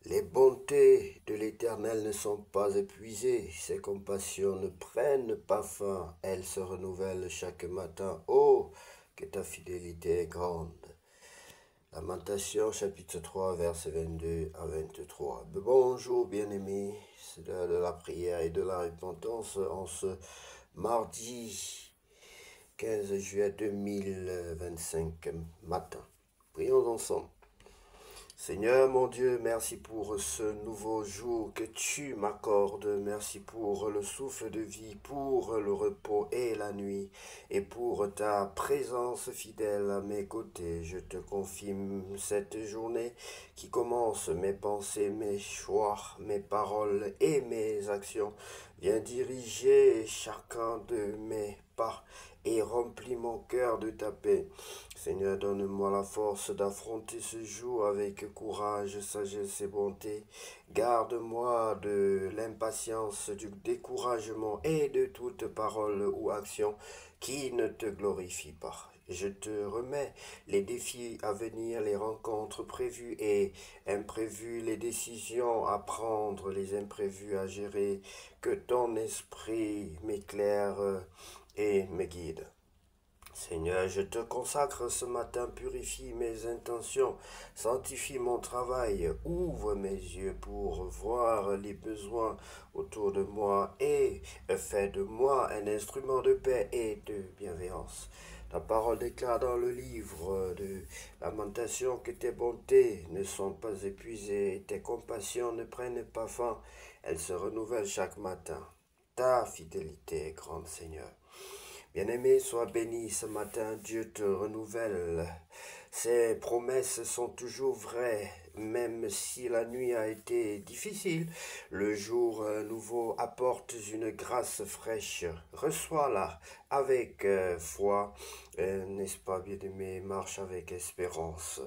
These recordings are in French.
Les bontés de l'Éternel ne sont pas épuisées, ses compassions ne prennent pas fin, elles se renouvellent chaque matin. Oh, que ta fidélité est grande. Lamentation chapitre 3 versets 22 à 23. Bonjour bien-aimés, c'est l'heure de la prière et de la repentance en ce mardi 15 juillet 2025 matin. Prions ensemble. Seigneur mon Dieu, merci pour ce nouveau jour que tu m'accordes. Merci pour le souffle de vie, pour le repos et la nuit, et pour ta présence fidèle à mes côtés. Je te confirme cette journée qui commence, mes pensées, mes choix, mes paroles et mes actions. Viens diriger chacun de mes pas et remplis mon cœur de ta paix. Seigneur, donne-moi la force d'affronter ce jour avec courage, sagesse et bonté. Garde-moi de l'impatience, du découragement et de toute parole ou action qui ne te glorifie pas. Je te remets les défis à venir, les rencontres prévues et imprévues, les décisions à prendre, les imprévus à gérer. Que ton esprit m'éclaire et me guide. Seigneur, je te consacre ce matin, purifie mes intentions, sanctifie mon travail, ouvre mes yeux pour voir les besoins autour de moi et fais de moi un instrument de paix et de bienveillance. Ta parole déclare dans le livre de Lamentation que tes bontés ne sont pas épuisées et tes compassions ne prennent pas fin, elles se renouvellent chaque matin. Ta fidélité est grande, Seigneur. Bien-aimé, sois béni ce matin, Dieu te renouvelle. Ses promesses sont toujours vraies, même si la nuit a été difficile. Le jour nouveau apporte une grâce fraîche. Reçois-la avec foi, n'est-ce pas, bien-aimé, marche avec espérance.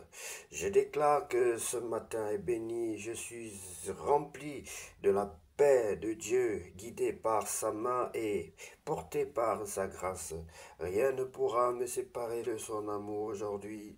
Je déclare que ce matin est béni, je suis rempli de la paix de Dieu, guidé par sa main et porté par sa grâce. Rien ne pourra me séparer de son amour aujourd'hui.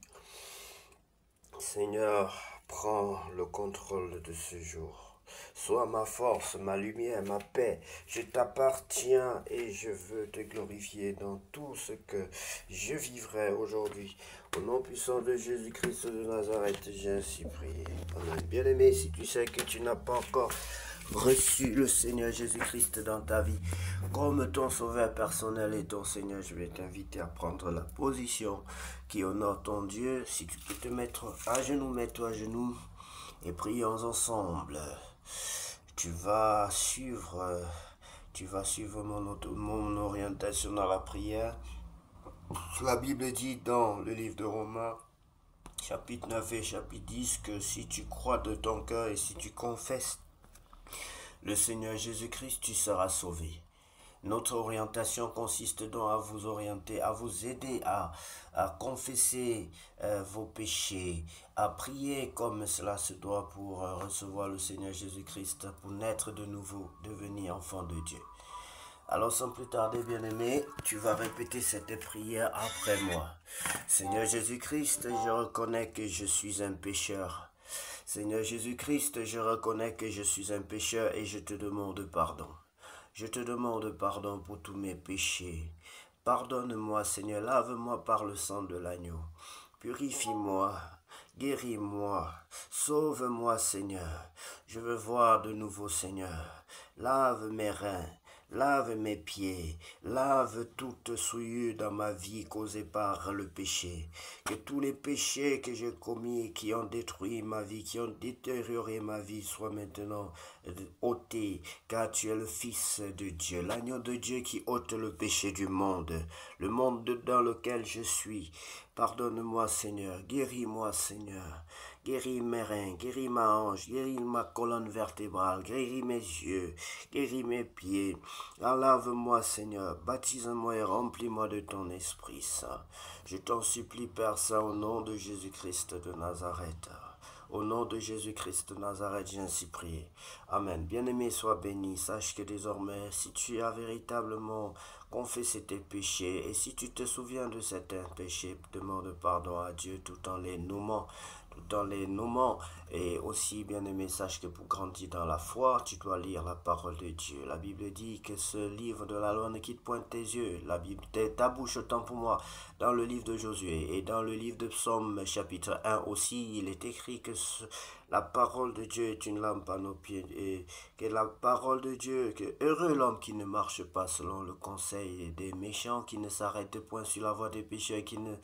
Seigneur, prends le contrôle de ce jour. Sois ma force, ma lumière, ma paix. Je t'appartiens et je veux te glorifier dans tout ce que je vivrai aujourd'hui. Au nom puissant de Jésus-Christ de Nazareth, j'ai ainsi prié. Amen. Bien-aimé, si tu sais que tu n'as pas encore reçu le Seigneur Jésus-Christ dans ta vie comme ton sauveur personnel et ton Seigneur, je vais t'inviter à prendre la position qui honore ton Dieu. Si tu peux te mettre à genoux, mets-toi à genoux et prions ensemble. Tu vas suivre, mon orientation dans la prière. La Bible dit dans le livre de Romains, chapitre 9 et chapitre 10, que si tu crois de ton cœur et si tu confesses le Seigneur Jésus-Christ, tu seras sauvé. Notre orientation consiste donc à vous orienter, à vous aider à confesser vos péchés, à prier comme cela se doit pour recevoir le Seigneur Jésus-Christ, pour naître de nouveau, devenir enfant de Dieu. Alors sans plus tarder, bien-aimé, tu vas répéter cette prière après moi. Seigneur Jésus-Christ, je reconnais que je suis un pécheur. Seigneur Jésus-Christ, je reconnais que je suis un pécheur et je te demande pardon. Je te demande pardon pour tous mes péchés. Pardonne-moi, Seigneur, lave-moi par le sang de l'agneau. Purifie-moi, guéris-moi, sauve-moi, Seigneur. Je veux voir de nouveau, Seigneur. Lave mes reins, lave mes pieds, lave toute souillure dans ma vie causée par le péché. Que tous les péchés que j'ai commis, qui ont détruit ma vie, qui ont détérioré ma vie, soient maintenant ôtés, car tu es le Fils de Dieu, l'agneau de Dieu qui ôte le péché du monde dans lequel je suis. Pardonne-moi, Seigneur, guéris-moi, Seigneur. Guéris mes reins, guéris ma hanche, guéris ma colonne vertébrale, guéris mes yeux, guéris mes pieds. Lave-moi, Seigneur, baptise-moi et remplis-moi de ton Esprit Saint. Je t'en supplie, Père Saint, au nom de Jésus-Christ de Nazareth. Au nom de Jésus-Christ de Nazareth, j'ai ainsi prié. Amen. Bien-aimé, sois béni. Sache que désormais, si tu as véritablement confessé tes péchés et si tu te souviens de certains péchés, demande pardon à Dieu tout en les nommant dans les moments et aussi bien aimé, sache que pour grandir dans la foi, tu dois lire la parole de Dieu. La Bible dit que ce livre de la loi ne quitte point tes yeux. La Bible, ta bouche autant pour moi. Dans le livre de Josué et dans le livre de Psaume chapitre 1 aussi, il est écrit que la parole de Dieu est une lampe à nos pieds et que la parole de Dieu, que heureux l'homme qui ne marche pas selon le conseil des méchants, qui ne s'arrête point sur la voie des pécheurs, qui ne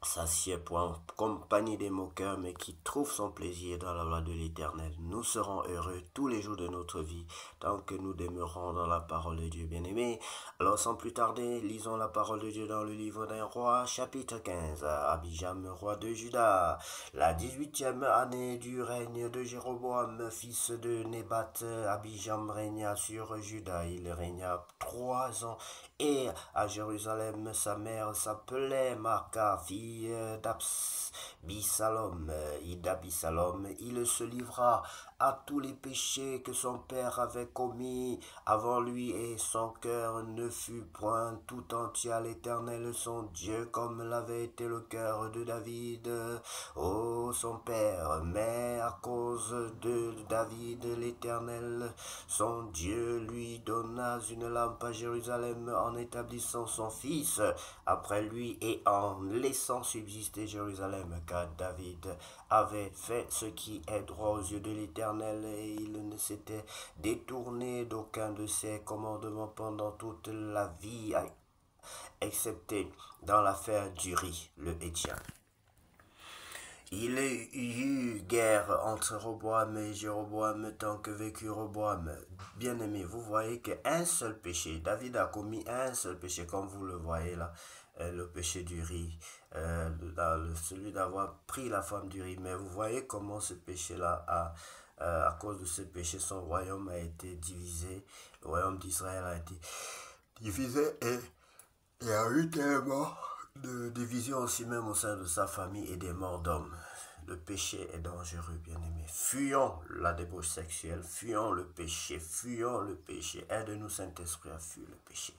s'assied pour en compagnie des moqueurs, mais qui trouve son plaisir dans la loi de l'Éternel. Nous serons heureux tous les jours de notre vie, tant que nous demeurons dans la parole de Dieu bien-aimé. Alors sans plus tarder, lisons la parole de Dieu dans le livre d'un roi, chapitre 15. Abijam, roi de Juda. La 18e année du règne de Jéroboam, fils de Nébat, Abijam régna sur Juda. Il régna 3 ans. Et à Jérusalem, sa mère s'appelait Marca, fille d'Absalom. Il se livra à tous les péchés que son père avait commis avant lui, et son cœur ne fut point tout entier à l'Éternel son Dieu, comme l'avait été le cœur de David, son père. Mais à cause de David, l'Éternel son Dieu lui donna une lampe à Jérusalem en établissant son fils après lui et en laissant subsister Jérusalem, car David avait fait ce qui est droit aux yeux de l'Éternel, et il ne s'était détourné d'aucun de ses commandements pendant toute la vie, excepté dans l'affaire d'Uri, le Héthien. Il y eut guerre entre Roboam et Jéroboam tant que vécut Roboam. Bien-aimé, vous voyez qu'un seul péché, David a commis un seul péché, comme vous le voyez là, le péché d'Uri, celui d'avoir pris la femme d'Uri. Mais vous voyez comment ce péché-là à cause de ce péché, son royaume a été divisé, le royaume d'Israël a été divisé, et il y a eu tellement de division aussi même au sein de sa famille et des morts d'hommes. Le péché est dangereux, bien-aimés. Fuyons la débauche sexuelle, fuyons le péché, fuyons le péché. Aide-nous, Saint-Esprit, à fuir le péché.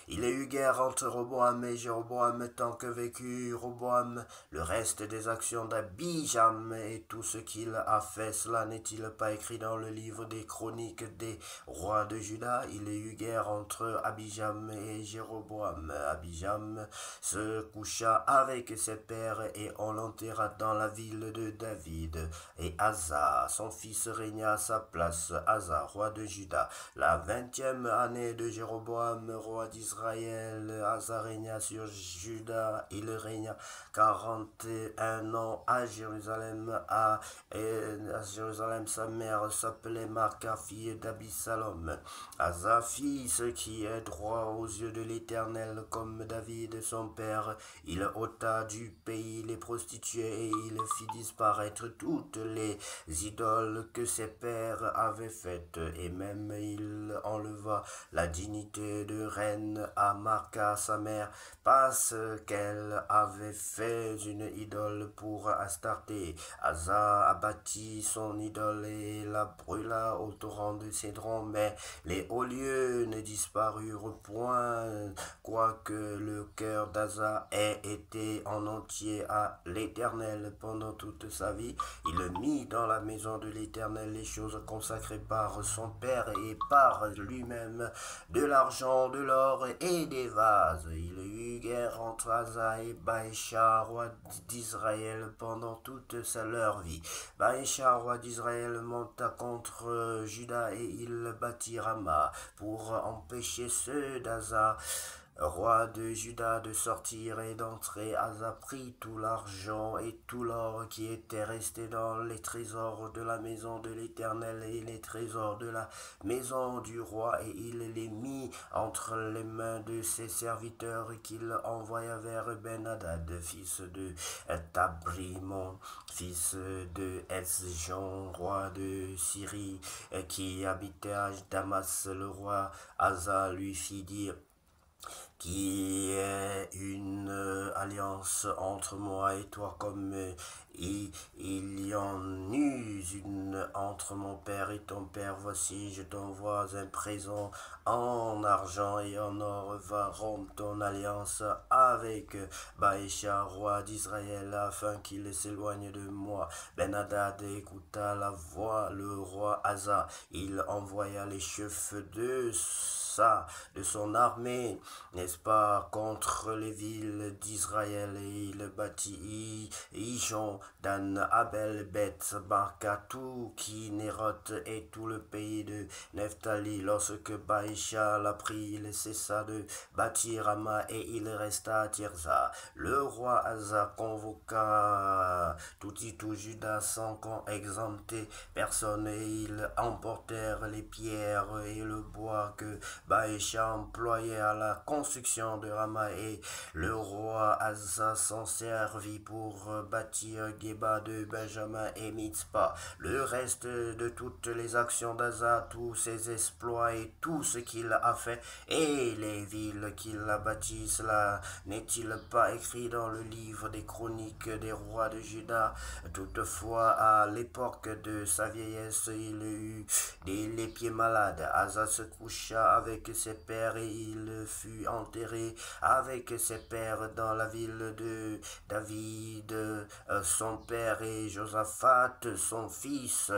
Il y a eu guerre entre Roboam et Jéroboam tant que vécut Roboam. Le reste des actions d'Abijam et tout ce qu'il a fait, cela n'est-il pas écrit dans le livre des chroniques des rois de Juda? Il y a eu guerre entre Abijam et Jéroboam. Abijam se coucha avec ses pères et on l'enterra dans la ville de David. Et Asa, son fils, régna à sa place. Asa, roi de Juda. La 20e année de Jéroboam, roi d'Israël, Asa régna sur Juda. Il régna 41 ans à Jérusalem. À Jérusalem, sa mère s'appelait Marca, fille d'Absalom. Asa fit ce qui est droit aux yeux de l'Éternel, comme David son père. Il ôta du pays les prostituées et il fit disparaître toutes les idoles que ses pères avaient faites, et même il enleva la dignité de reine à Marca, sa mère, parce qu'elle avait fait une idole pour Astarté. Asa abattit son idole et la brûla au torrent de Cédron, mais les hauts lieux ne disparurent point, quoique le cœur d'Asa ait été en entier à l'Éternel pendant toute sa vie. Il mit dans la maison de l'Éternel les choses consacrées par son père et par lui-même, de l'argent, de l'or et des vases. Il y eut guerre entre Asa et Baécha, roi d'Israël, pendant toute leur vie. Baécha, roi d'Israël, monta contre Juda et il bâtit Rama pour empêcher ceux d'Asa, roi de Juda, de sortir et d'entrer. Asa prit tout l'argent et tout l'or qui était resté dans les trésors de la maison de l'Éternel et les trésors de la maison du roi, et il les mit entre les mains de ses serviteurs qu'il envoya vers Ben-Hadad, fils de Tabrimon, fils de Esjon, roi de Syrie, qui habitait à Damas. Le roi Asa lui fit dire: qui est une alliance entre moi et toi, comme il y en eut une entre mon père et ton père. Voici, je t'envoie un présent en argent et en or. Va rompre ton alliance avec Baïcha, roi d'Israël, afin qu'il s'éloigne de moi. Ben-Hadad écouta la voix, le roi Asa. Il envoya les chefs de son armée, n'est-ce pas, contre les villes d'Israël, et il bâtit Ijon, Dan, Abel, Beth, Barcatou, Kinéroth et tout le pays de Nephtali. Lorsque Baïcha l'apprit, il cessa de bâtir Rama et il resta à Tirza. Le roi Asa convoqua tout Juda sans qu'on exemptait personne, et ils emportèrent les pierres et le bois que Baïcha employait à la construction de Rama, et le roi Asa s'en servit pour bâtir Geba de Benjamin et Mitzpah. Le reste de toutes les actions d'Asa, tous ses exploits et tout ce qu'il a fait, et les villes qu'il a bâties, cela n'est-il pas écrit dans le livre des chroniques des rois de Juda? Toutefois, à l'époque de sa vieillesse, il eut les pieds malades. Asa se coucha avec ses pères et il fut enterré avec ses pères dans la ville de David, son père, et Josaphat, son fils,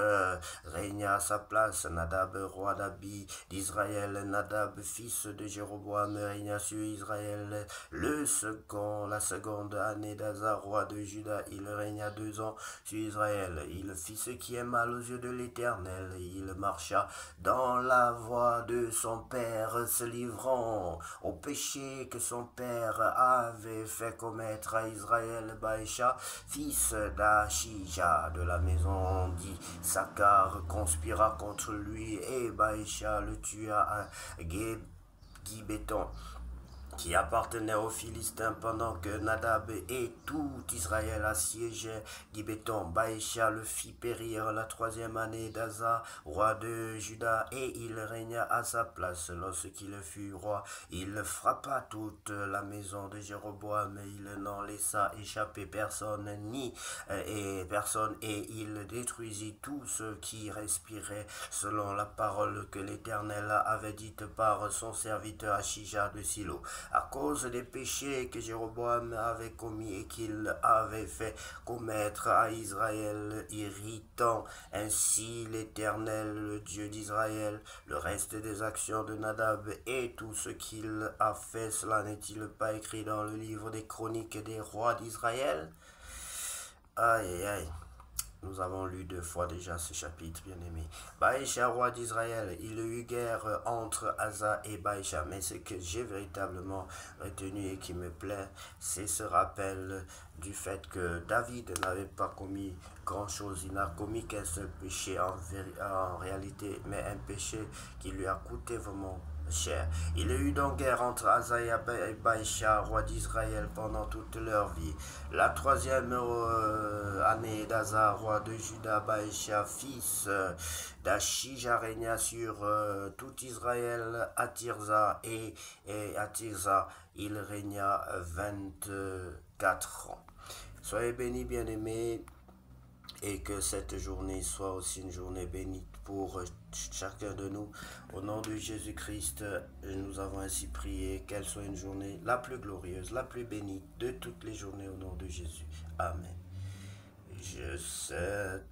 régna à sa place. Nadab, roi d'Israël, Nadab, fils de Jéroboam, régna sur Israël la seconde année d'Asa, roi de Juda. Il régna 2 ans sur Israël. Il fit ce qui est mal aux yeux de l'Éternel. Il marcha dans la voie de son père, se livrant au péché que son père avait fait commettre à Israël. Baïcha, fils d'Achija de la maison d'Issachar, conspira contre lui, et Baïcha le tua à Gibéton, qui appartenait aux Philistins, pendant que Nadab et tout Israël assiégeaient Gibéton. Baïcha le fit périr la 3e année d'Asa, roi de Juda, et il régna à sa place. Lorsqu'il fut roi, il frappa toute la maison de Jéroboam, mais il n'en laissa échapper personne, et il détruisit tout ce qui respirait, selon la parole que l'Éternel avait dite par son serviteur Achija de Silo, à cause des péchés que Jéroboam avait commis et qu'il avait fait commettre à Israël, irritant ainsi l'Éternel, le Dieu d'Israël. Le reste des actions de Nadab et tout ce qu'il a fait, cela n'est-il pas écrit dans le livre des chroniques des rois d'Israël? Aïe, aïe. Nous avons lu 2 fois déjà ce chapitre, bien aimé. Baïcha, roi d'Israël, il y eut guerre entre Asa et Baïcha. Mais ce que j'ai véritablement retenu et qui me plaît, c'est ce rappel du fait que David n'avait pas commis grand-chose. Il n'a commis qu'un seul péché en réalité, mais un péché qui lui a coûté vraiment cher. Il y a eu donc guerre entre Asa et Baïcha, roi d'Israël, pendant toute leur vie. La 3e année d'Asa, roi de Juda, Baïcha, fils d'Achija, régna sur tout Israël à Tirza, et à Tirza, il régna 24 ans. Soyez bénis, bien-aimés, et que cette journée soit aussi une journée bénie pour chacun de nous. Au nom de Jésus-Christ, nous avons ainsi prié. Qu'elle soit une journée la plus glorieuse, la plus bénie de toutes les journées, au nom de Jésus. Amen. Je sais